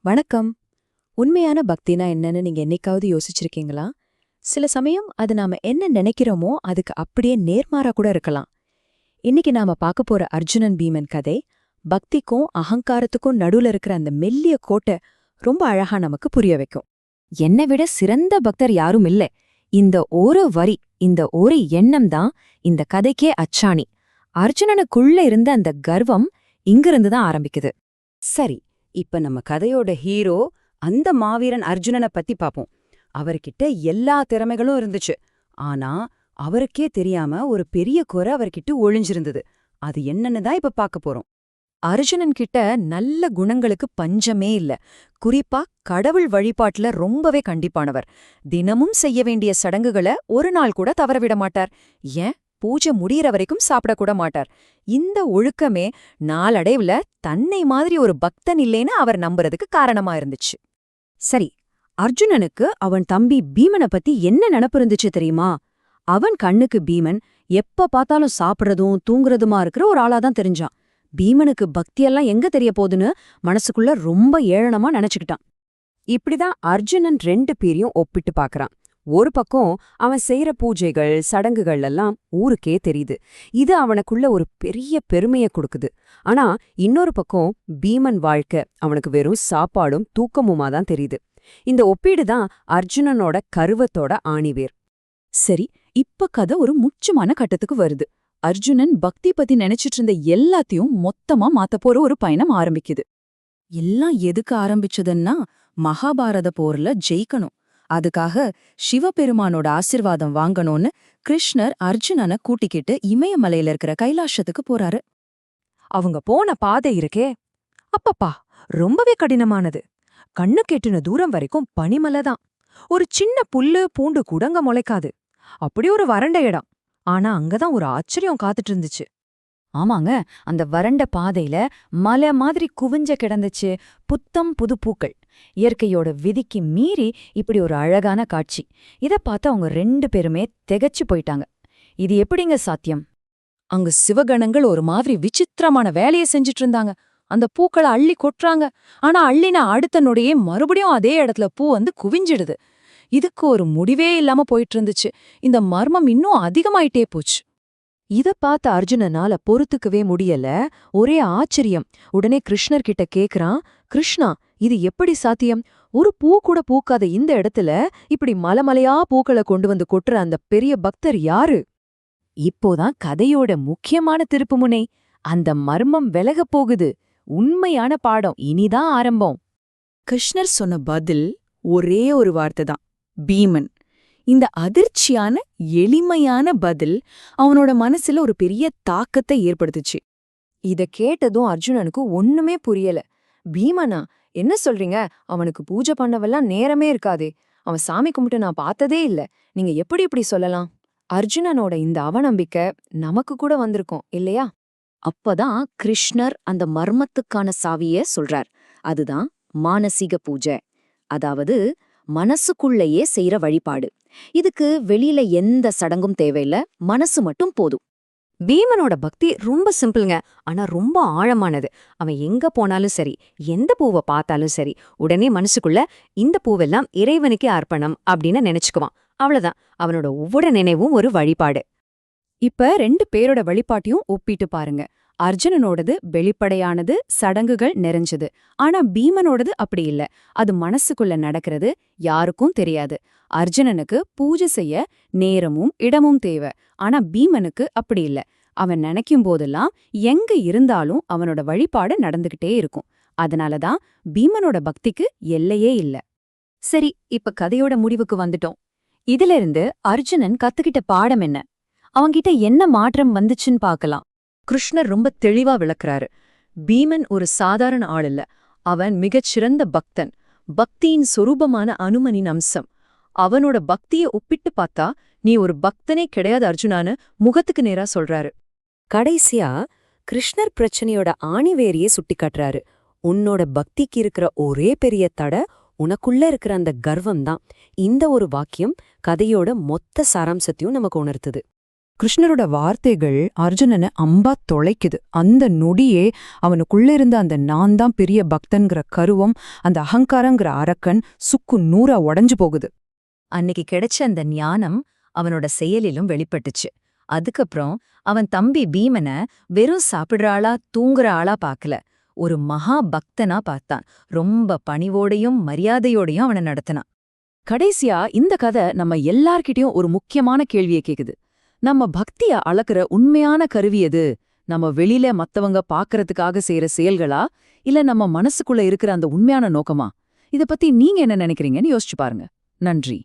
வணக்கம். உண்மையான பக்தினா என்னன்னு நீங்க என்னைக்காவது யோசிச்சிருக்கீங்களா? சில சமயம் அது நாம என்ன நினைக்கிறோமோ அதுக்கு அப்படியே நேர்மாறா கூட இருக்கலாம். இன்னைக்கு நாம பார்க்க போற அர்ஜுனன் பீமன் கதை, பக்திக்கும் அகங்காரத்துக்கும் நடுவுல இருக்கிற அந்த மெல்லிய கோட்டை ரொம்ப அழகா நமக்கு புரிய வைக்கும். என்னை விட சிறந்த பக்தர் யாரும் இல்ல. இந்த ஒரு வரி, இந்த ஒரு எண்ணம் தான் இந்த கதைக்கே அச்சாணி. அர்ஜுனனுக்குள்ள இருந்த அந்த கர்வம் இங்கிருந்து தான் ஆரம்பிக்குது. சரி, இப்ப நம்ம கதையோட ஹீரோ அந்த மாவீரன் அர்ஜுனனை பத்தி பாப்போம். அவர்கிட்ட எல்லா திறமைகளும் இருந்துச்சு. ஆனா அவருக்கே தெரியாம ஒரு பெரிய குறை அவர்கிட்ட ஒளிஞ்சிருந்தது. அது என்னன்னு தான் இப்ப பார்க்க போறோம். அர்ஜுனன் கிட்ட நல்ல குணங்களுக்கு பஞ்சமே இல்ல. குறிப்பா கடவுள் வழிபாட்டுல ரொம்பவே கண்டிப்பானவர். தினமும் செய்ய வேண்டிய சடங்குகளை ஒரு நாள் கூட தவறவிட மாட்டார். ஏன், பூஜை முடியற வரைக்கும் சாப்பிடக்கூட மாட்டார். இந்த ஒழுக்கமே நாளடைவுல தன்னை மாதிரி ஒரு பக்தன் இல்லைன்னு அவர் நம்புறதுக்கு காரணமா இருந்துச்சு. சரி, அர்ஜுனனுக்கு அவன் தம்பி பீமனை பத்தி என்ன நினப்பு இருந்துச்சு தெரியுமா? அவன் கண்ணுக்கு பீமன் எப்ப பார்த்தாலும் சாப்பிடுறதும் தூங்குறதுமா இருக்கிற ஒரு ஆளாதான் தெரிஞ்சான். பீமனுக்கு பக்தியெல்லாம் எங்க தெரிய போகுதுன்னு மனசுக்குள்ள ரொம்ப ஏளனமா நினைச்சுக்கிட்டான். இப்படிதான் அர்ஜுனன் ரெண்டு பேரையும் ஒப்பிட்டு பார்க்கறான். ஒரு பக்கம் அவன் செய்யற பூஜைகள் சடங்குகள் எல்லாம் ஊருக்கே தெரியுது. இது அவனுக்குள்ள ஒரு பெரிய பெருமைய கொடுக்குது. ஆனா இன்னொரு பக்கம் பீமன் வாழ்க்கை அவனுக்கு வெறும் சாப்பாடும் தூக்கமுமா தான் தெரியுது. இந்த ஒப்பீடு தான் அர்ஜுனனோட கருவத்தோட ஆணிவேர். சரி, இப்ப கதை ஒரு முக்கியமான கட்டத்துக்கு வருது. அர்ஜுனன் பக்தி பத்தி நினைச்சிட்டு இருந்த எல்லாத்தையும் மொத்தமா மாத்த போற ஒரு பயணம் ஆரம்பிக்குது. எல்லாம் எதுக்கு ஆரம்பிச்சதுன்னா, மகாபாரத போர்ல ஜெயிக்கணும். அதுக்காக சிவபெருமானோட ஆசிர்வாதம் வாங்கணும்னு கிருஷ்ணர் அர்ஜுனனை கூட்டிக்கிட்டு இமயமலையில இருக்கிற கைலாசத்துக்கு போறாரு. அவங்க போன பாதை இருக்கே, அப்பப்பா, ரொம்பவே கடினமானது. கண்ணு கெட்டுன தூரம் வரைக்கும் பனிமலை தான். ஒரு சின்ன புல்லு பூண்டு கூடங்க முளைக்காது. அப்படி ஒரு வறண்ட இடம். ஆனா அங்கதான் ஒரு ஆச்சரியம் காத்துட்டு இருந்துச்சு. ஆமாங்க, அந்த வறண்ட பாதையில மலை மாதிரி குவிஞ்ச கிடந்துச்சு புத்தம் புது பூக்கள். இயற்கையோட விதிக்கு மீறி இப்படி ஒரு அழகான காட்சி. இத பார்த்து அவங்க ரெண்டு பேருமே திகைச்சு போயிட்டாங்க. இது எப்படிங்க சாத்தியம்? அங்க சிவகணங்கள் ஒரு மாதிரி விசித்திரமான வேலையை செஞ்சிட்டு இருந்தாங்க. அந்த பூக்களை அள்ளி கொட்டுறாங்க. ஆனா அள்ளின அடுத்த நொடியே மறுபடியும் அதே இடத்துல பூ வந்து குவிஞ்சிடுது. இதுக்கு ஒரு முடிவே இல்லாம போயிட்டு இருந்துச்சு. இந்த மர்மம் இன்னும் அதிகமாயிட்டே போச்சு. இத பார்த்த அர்ஜுனனால பொறுத்துக்கவே முடியல. ஒரே ஆச்சரியம். உடனே கிருஷ்ணர் கிட்ட கேக்குறான், கிருஷ்ணா, இது எப்படி சாத்தியம்? ஒரு பூ கூட பூக்காத இந்த இடத்துல இப்படி மலைமலையா பூக்களை கொண்டு வந்து கொட்டுற அந்த பெரிய பக்தர் யாரு? இப்போதான் கதையோட முக்கியமான திருப்புமுனை. அந்த மர்மம் விலகப் போகுது. உண்மையான பாடம் இனிதான் ஆரம்பம். கிருஷ்ணர் சொன்ன பதில் ஒரே ஒரு வார்த்தை தான்: பீமன். இந்த அதிர்ச்சியான எளிமையான பதில் அவனோட மனசுல ஒரு பெரிய தாக்கத்தை ஏற்படுத்துச்சு. இத கேட்டதும் அர்ஜுனனுக்கு ஒண்ணுமே புரியல. பீமனா? என்ன சொல்றீங்க? அவனுக்கு பூஜை பண்ணவெல்லாம் நேரமே இருக்காதே. அவன் சாமி கும்பிட்டு நான் பார்த்ததே இல்ல. நீங்க எப்படி இப்படி சொல்லலாம்? அர்ஜுனனோட இந்த அவநம்பிக்கை நமக்கு கூட வந்திருக்கும் இல்லையா? அப்பதான் கிருஷ்ணர் அந்த மர்மத்துக்கான சாவிய சொல்றார். அதுதான் மானசீக பூஜை. அதாவது மனசுக்குள்ளேயே செய்யற வழிபாடு. இதுக்கு வெளியில எந்த சடங்கும் தேவையில்ல, மனசு மட்டும் போதும். பீமனோட பக்தி ரொம்ப சிம்பிள்ங்க, ஆனா ரொம்ப ஆழமானது. அவன் எங்க போனாலும் சரி, எந்த பூவை பார்த்தாலும் சரி, உடனே மனசுக்குள்ள இந்த பூவெல்லாம் இறைவனுக்கே அர்ப்பணம் அப்படின்னு நினைச்சுக்குவான். அவ்வளவுதான். அவனோட ஒவ்வொரு நினைவும் ஒரு வழிபாடு. இப்ப ரெண்டு பேரோட வழிபாட்டையும் ஒப்பிட்டு பாருங்க. அர்ஜுனனோடது வெளிப்படையானது, சடங்குகள் நிறைஞ்சது. ஆனா பீமனோடது அப்படி இல்ல. அது மனசுக்குள்ள நடக்கிறது, யாருக்கும் தெரியாது. அர்ஜுனனுக்கு பூஜை செய்ய நேரமும் இடமும் தேவை. ஆனா பீமனுக்கு அப்படி இல்ல. அவன் நினைக்கும் போதெல்லாம் எங்க இருந்தாலும் அவனோட வழிபாடு நடந்துகிட்டே இருக்கும். அதனாலதான் பீமனோட பக்திக்கு எல்லையே இல்ல. சரி, இப்ப கதையோட முடிவுக்கு வந்துட்டோம். இதிலிருந்து அர்ஜுனன் கத்துக்கிட்ட பாடம் என்ன? அவங்கிட்ட என்ன மாற்றம் வந்துச்சுன்னு பார்க்கலாம். கிருஷ்ணர் ரொம்ப தெளிவா விளக்குறாரு. பீமன் ஒரு சாதாரண ஆள் இல்ல. அவன் மிகச்சிறந்த பக்தன். பக்தியின் சொரூபமான அனுமனின் அம்சம். அவனோட பக்தியை ஒப்பிட்டு பார்த்தா நீ ஒரு பக்தனே கிடையாது அர்ஜுனான்னு முகத்துக்கு நேரா சொல்றாரு. கடைசியா கிருஷ்ணர் பிரச்சனையோட ஆணிவேரியை சுட்டிக்காட்டுறாரு. உன்னோட பக்திக்கு இருக்கிற ஒரே பெரிய தடை உனக்குள்ள இருக்கிற அந்த கர்வம் தான். இந்த ஒரு வாக்கியம் கதையோட மொத்த சாராம்சத்தையும் நமக்கு உணர்த்துது. கிருஷ்ணரோட வார்த்தைகள் அர்ஜுனனை அம்பா தொலைக்குது. அந்த நொடியே அவனுக்குள்ள இருந்த அந்த நான் தான் பெரிய பக்தன்கிற கருவம், அந்த அகங்காரங்கிற அரக்கன் சுக்கு நூறா உடைஞ்சு போகுது. அன்னைக்கு கிடைச்ச அந்த ஞானம் அவனோட செயலிலும் வெளிப்பட்டுச்சு. அதுக்கப்புறம் அவன் தம்பி பீமன வெறும் சாப்பிடுற ஆளா தூங்குற ஆளா பார்க்கல, ஒரு மகா பக்தனா பார்த்தான். ரொம்ப பணிவோடையும் மரியாதையோடையும் அவனை நடத்தினான். கடைசியா இந்த கதை நம்ம எல்லார்கிட்டயும் ஒரு முக்கியமான கேள்வியை கேக்குது. நம்ம பக்திய அளக்குற உண்மையான கருவி எது? நம்ம வெளியில மத்தவங்க பாக்கறதுக்காக செய்யற செயல்களா, இல்ல நம்ம மனசுக்குள்ள இருக்கிற அந்த உண்மையான நோக்கமா? இத பத்தி நீங்க என்ன நினைக்கிறீங்கன்னு யோசிச்சு பாருங்க. நன்றி.